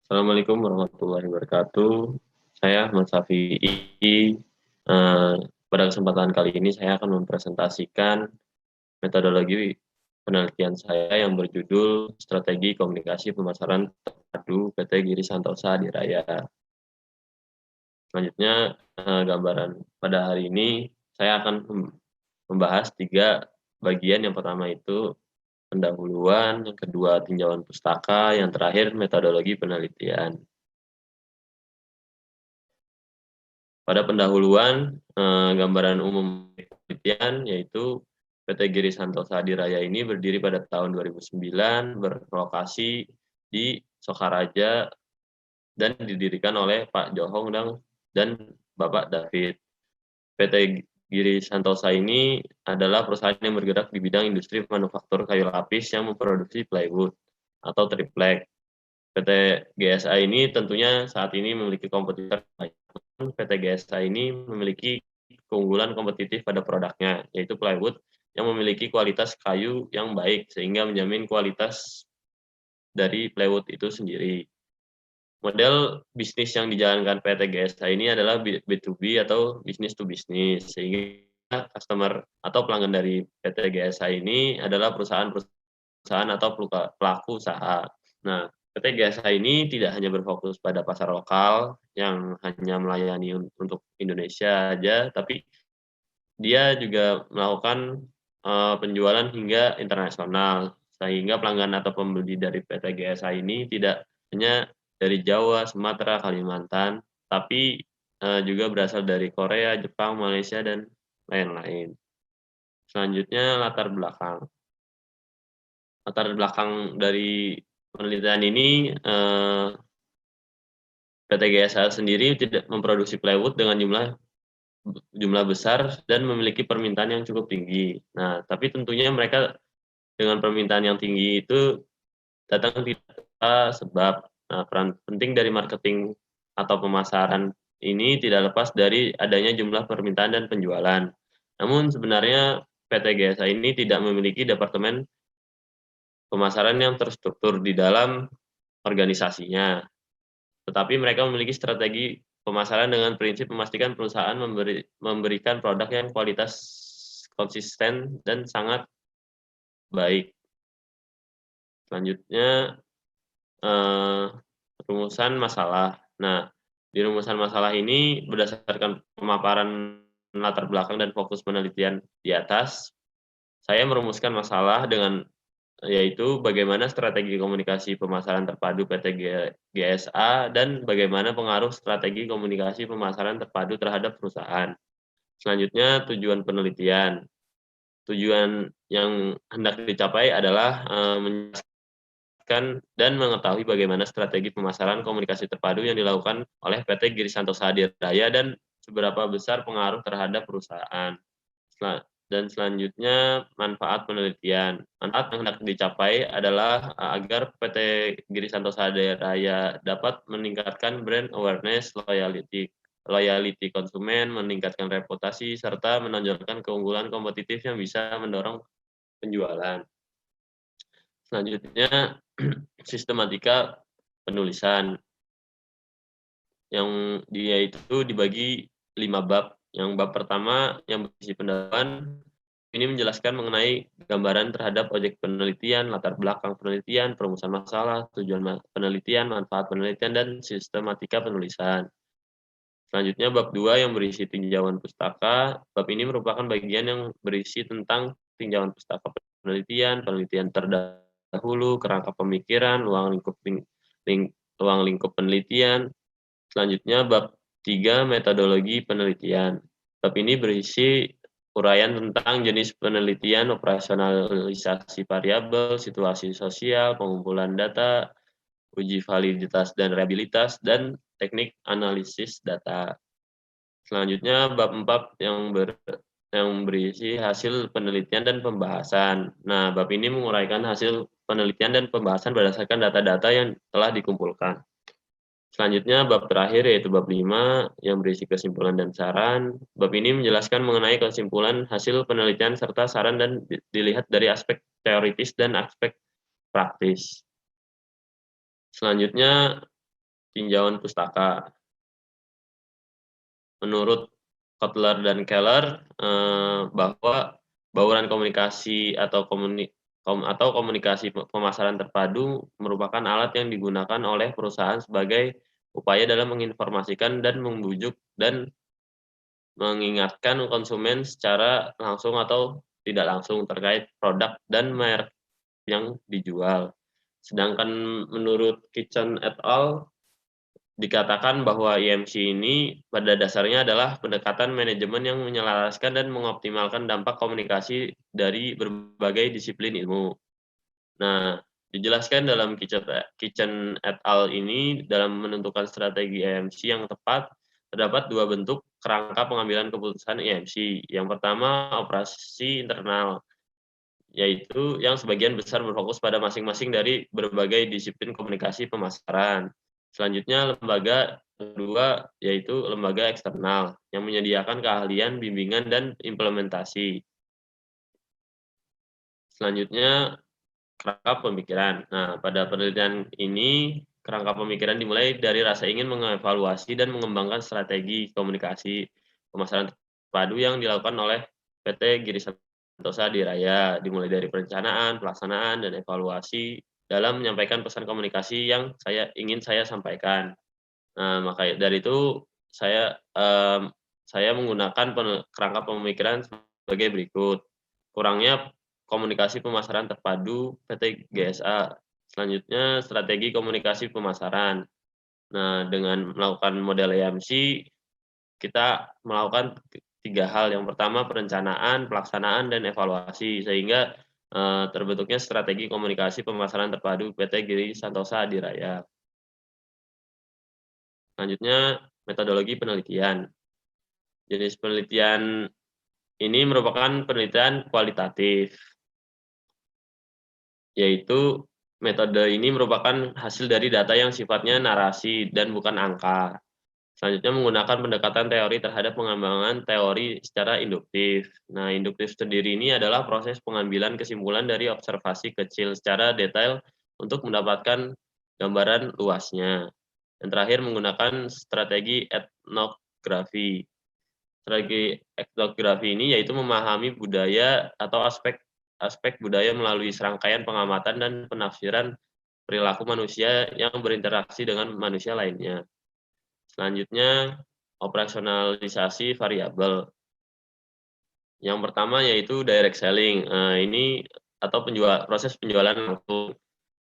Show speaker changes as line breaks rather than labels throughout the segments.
Assalamualaikum warahmatullahi wabarakatuh. Saya Ahmad Shafi'i. Pada kesempatan kali ini saya akan mempresentasikan metodologi penelitian saya yang berjudul Strategi Komunikasi Pemasaran Terpadu PT Giri Santosa Adiraya. Selanjutnya, gambaran pada hari ini saya akan membahas 3 bagian. Yang pertama itu pendahuluan, yang kedua tinjauan pustaka, yang terakhir metodologi penelitian. Pada pendahuluan, gambaran umum penelitian yaitu PT Giri Santosa Adiraya ini berdiri pada tahun 2009, berlokasi di Sokaraja dan didirikan oleh Pak Johong dan Bapak David. PT Giri Santosa ini adalah perusahaan yang bergerak di bidang industri manufaktur kayu lapis yang memproduksi plywood atau triplek. PT GSA ini tentunya saat ini memiliki kompetitor. PT GSA ini memiliki keunggulan kompetitif pada produknya, yaitu plywood yang memiliki kualitas kayu yang baik sehingga menjamin kualitas dari plywood itu sendiri. Model bisnis yang dijalankan PT GSA ini adalah B2B atau business to business, sehingga customer atau pelanggan dari PT GSA ini adalah perusahaan atau pelaku usaha. Nah, PT GSA ini tidak hanya berfokus pada pasar lokal yang hanya melayani untuk Indonesia saja, tapi dia juga melakukan penjualan hingga internasional, sehingga pelanggan atau pembeli dari PT GSA ini tidak hanya dari Jawa, Sumatera, Kalimantan, tapi juga berasal dari Korea, Jepang, Malaysia, dan lain-lain. Selanjutnya latar belakang. Latar belakang dari penelitian ini, PT GSA sendiri tidak memproduksi plywood dengan jumlah besar dan memiliki permintaan yang cukup tinggi. Nah, tapi tentunya mereka dengan permintaan yang tinggi itu datang tidak tanpa sebab. Nah, peran penting dari marketing atau pemasaran ini tidak lepas dari adanya jumlah permintaan dan penjualan. Namun sebenarnya PT GSA ini tidak memiliki departemen pemasaran yang terstruktur di dalam organisasinya, tetapi mereka memiliki strategi pemasaran dengan prinsip memastikan perusahaan memberikan produk yang kualitas konsisten dan sangat baik. Selanjutnya, rumusan masalah. Nah, di rumusan masalah ini berdasarkan pemaparan latar belakang dan fokus penelitian di atas, saya merumuskan masalah yaitu bagaimana strategi komunikasi pemasaran terpadu PT GSA dan bagaimana pengaruh strategi komunikasi pemasaran terpadu terhadap perusahaan. Selanjutnya, tujuan penelitian. Tujuan yang hendak dicapai adalah menjelaskan dan mengetahui bagaimana strategi pemasaran komunikasi terpadu yang dilakukan oleh PT Giri Santosa Adiraya dan seberapa besar pengaruh terhadap perusahaan. Dan selanjutnya manfaat penelitian. Manfaat yang hendak dicapai adalah agar PT Giri Santosa Adiraya dapat meningkatkan brand awareness, loyalty konsumen, meningkatkan reputasi, serta menonjolkan keunggulan kompetitif yang bisa mendorong penjualan. Selanjutnya, sistematika penulisan, yang dia itu dibagi 5 bab. Yang bab pertama yang berisi pendahuluan, ini menjelaskan mengenai gambaran terhadap objek penelitian, latar belakang penelitian, perumusan masalah, tujuan penelitian, manfaat penelitian, dan sistematika penulisan. Selanjutnya bab 2 yang berisi tinjauan pustaka. Bab ini merupakan bagian yang berisi tentang tinjauan pustaka penelitian, penelitian terdahulu, kerangka pemikiran, ruang lingkup penelitian. Selanjutnya bab 3 metodologi penelitian. Bab ini berisi uraian tentang jenis penelitian, operasionalisasi variabel, situasi sosial, pengumpulan data, uji validitas dan reliabilitas, dan teknik analisis data. Selanjutnya bab 4 yang berisi hasil penelitian dan pembahasan. Nah, bab ini menguraikan hasil penelitian dan pembahasan berdasarkan data-data yang telah dikumpulkan. Selanjutnya bab terakhir yaitu bab 5 yang berisi kesimpulan dan saran. Bab ini menjelaskan mengenai kesimpulan hasil penelitian serta saran dan dilihat dari aspek teoritis dan aspek praktis. Selanjutnya tinjauan pustaka. Menurut Kotler dan Keller, bahwa bauran komunikasi atau komunikasi pemasaran terpadu merupakan alat yang digunakan oleh perusahaan sebagai upaya dalam menginformasikan dan membujuk dan mengingatkan konsumen secara langsung atau tidak langsung terkait produk dan merek yang dijual. Sedangkan menurut Kitchen et al. Dikatakan bahwa IMC ini pada dasarnya adalah pendekatan manajemen yang menyelaraskan dan mengoptimalkan dampak komunikasi dari berbagai disiplin ilmu. Nah, dijelaskan dalam Kitchen et al. Ini dalam menentukan strategi IMC yang tepat, terdapat dua bentuk kerangka pengambilan keputusan IMC. Yang pertama, operasi internal, yaitu yang sebagian besar berfokus pada masing-masing dari berbagai disiplin komunikasi pemasaran. Selanjutnya, lembaga kedua yaitu lembaga eksternal yang menyediakan keahlian, bimbingan, dan implementasi. Selanjutnya, kerangka pemikiran. Nah, pada penelitian ini, kerangka pemikiran dimulai dari rasa ingin mengevaluasi dan mengembangkan strategi komunikasi pemasaran terpadu yang dilakukan oleh PT Giri Santosa Diraya, dimulai dari perencanaan, pelaksanaan, dan evaluasi dalam menyampaikan pesan komunikasi yang ingin saya sampaikan. Nah, maka dari itu saya menggunakan kerangka pemikiran sebagai berikut. Kurangnya komunikasi pemasaran terpadu PT GSA. Selanjutnya, strategi komunikasi pemasaran. Nah, dengan melakukan model EMC, kita melakukan 3 hal. Yang pertama, perencanaan, pelaksanaan, dan evaluasi, sehingga terbentuknya strategi komunikasi pemasaran terpadu PT Giri Santosa Adiraya. Selanjutnya, metodologi penelitian. Jenis penelitian ini merupakan penelitian kualitatif, yaitu metode ini merupakan hasil dari data yang sifatnya narasi dan bukan angka. Selanjutnya, menggunakan pendekatan teori terhadap pengembangan teori secara induktif. Nah, induktif sendiri ini adalah proses pengambilan kesimpulan dari observasi kecil secara detail untuk mendapatkan gambaran luasnya. Dan terakhir, menggunakan strategi etnografi. Strategi etnografi ini yaitu memahami budaya atau aspek budaya melalui serangkaian pengamatan dan penafsiran perilaku manusia yang berinteraksi dengan manusia lainnya. Selanjutnya, operasionalisasi variabel. Yang pertama yaitu direct selling. Ini atau proses penjualan langsung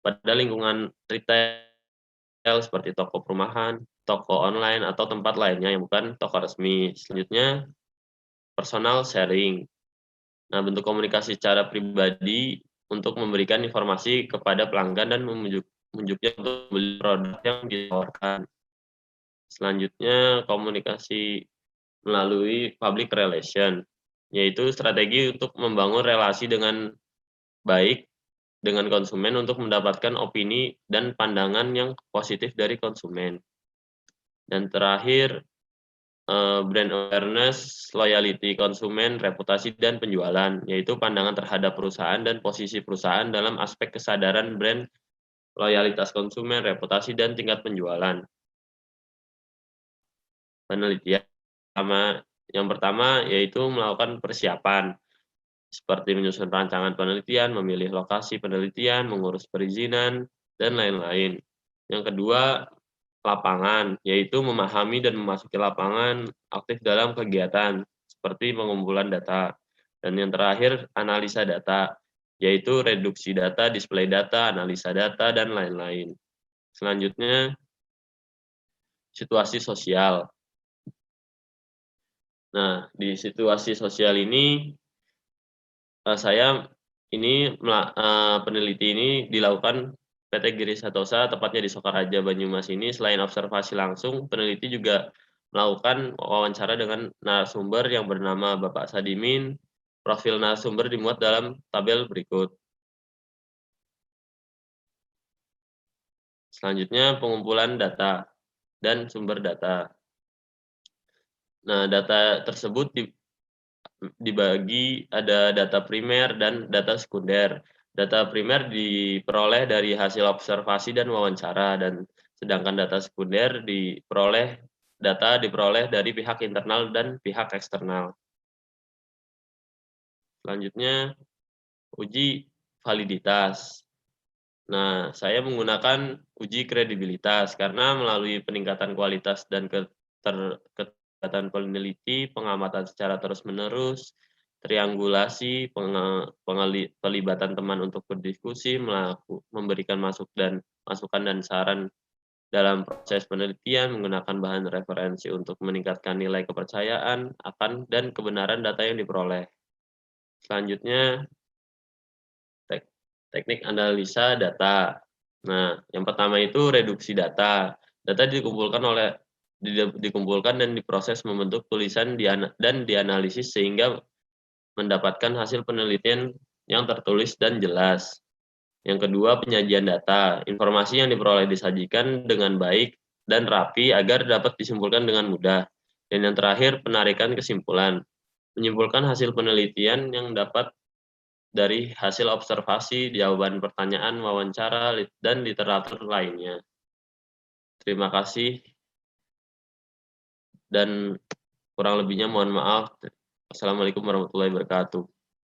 pada lingkungan retail seperti toko perumahan, toko online, atau tempat lainnya yang bukan toko resmi. Selanjutnya, personal sharing. Nah, bentuk komunikasi secara pribadi untuk memberikan informasi kepada pelanggan dan memujuknya untuk beli produk yang ditawarkan. Selanjutnya, komunikasi melalui public relation, yaitu strategi untuk membangun relasi dengan baik dengan konsumen untuk mendapatkan opini dan pandangan yang positif dari konsumen. Dan terakhir, brand awareness, loyalty konsumen, reputasi, dan penjualan, yaitu pandangan terhadap perusahaan dan posisi perusahaan dalam aspek kesadaran brand, loyalitas konsumen, reputasi, dan tingkat penjualan. Penelitian yang pertama yaitu melakukan persiapan, seperti menyusun rancangan penelitian, memilih lokasi penelitian, mengurus perizinan, dan lain-lain. Yang kedua, lapangan, yaitu memahami dan memasuki lapangan aktif dalam kegiatan, seperti pengumpulan data. Dan yang terakhir, analisa data, yaitu reduksi data, display data, analisa data, dan lain-lain. Selanjutnya, situasi sosial. Nah, di situasi sosial ini, peneliti ini dilakukan PT Giri Santosa, tepatnya di Sokaraja, Banyumas ini. Selain observasi langsung, peneliti juga melakukan wawancara dengan narasumber yang bernama Bapak Sadimin. Profil narasumber dimuat dalam tabel berikut. Selanjutnya, pengumpulan data dan sumber data. Nah, data tersebut dibagi ada data primer dan data sekunder. Data primer diperoleh dari hasil observasi dan wawancara, dan sedangkan data diperoleh dari pihak internal dan pihak eksternal. Selanjutnya, uji validitas. Nah, saya menggunakan uji kredibilitas karena melalui peningkatan kualitas dan keterlibatan peneliti, pengamatan secara terus-menerus, triangulasi, pelibatan teman untuk berdiskusi, memberikan masukan dan saran dalam proses penelitian, menggunakan bahan referensi untuk meningkatkan nilai kepercayaan akan dan kebenaran data yang diperoleh. Selanjutnya, teknik analisa data. Nah, yang pertama itu reduksi data. Data dikumpulkan dan diproses membentuk tulisan dan dianalisis sehingga mendapatkan hasil penelitian yang tertulis dan jelas. Yang kedua, penyajian data. Informasi yang diperoleh disajikan dengan baik dan rapi agar dapat disimpulkan dengan mudah. Dan yang terakhir, penarikan kesimpulan. Menyimpulkan hasil penelitian yang dapat dari hasil observasi, jawaban pertanyaan, wawancara, dan literatur lainnya. Terima kasih dan kurang lebihnya mohon maaf. Assalamualaikum warahmatullahi wabarakatuh.